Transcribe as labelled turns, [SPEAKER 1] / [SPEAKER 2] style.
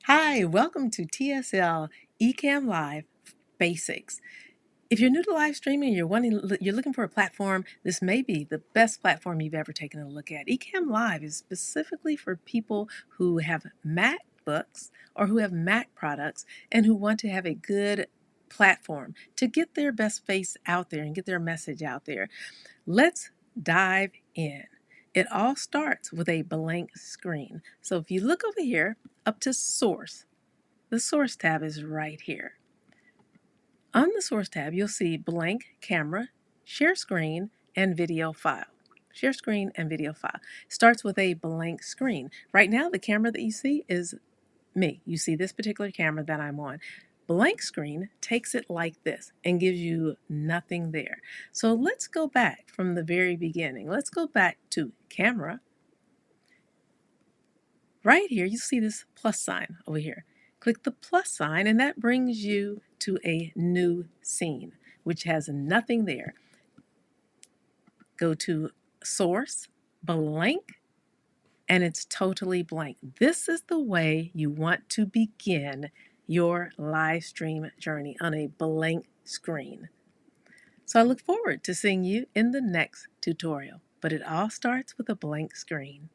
[SPEAKER 1] Hi, welcome to TSL Ecamm Live Basics. If you're new to live streaming and you're looking for a platform, this may be the best platform you've ever taken a look at. Ecamm Live is specifically for people who have MacBooks or who have Mac products and who want to have a good platform to get their best face out there and get their message out there. Let's dive in. It all starts with a blank screen. So if you look over here up to Source, the Source tab is right here. On the Source tab, you'll see Blank Camera, Share Screen, and Video File. Share Screen and Video File. Starts with a blank screen. Right now, the camera that you see is me. You see this particular camera that I'm on. Blank screen takes it like this and gives you nothing there. So let's go back from the very beginning. Let's go back to Camera. Right here, you see this plus sign over here. Click the plus sign and that brings you to a new scene, which has nothing there. Go to Source, Blank, and it's totally blank. This is the way you want to begin your live stream journey, on a blank screen. So I look forward to seeing you in the next tutorial, but it all starts with a blank screen.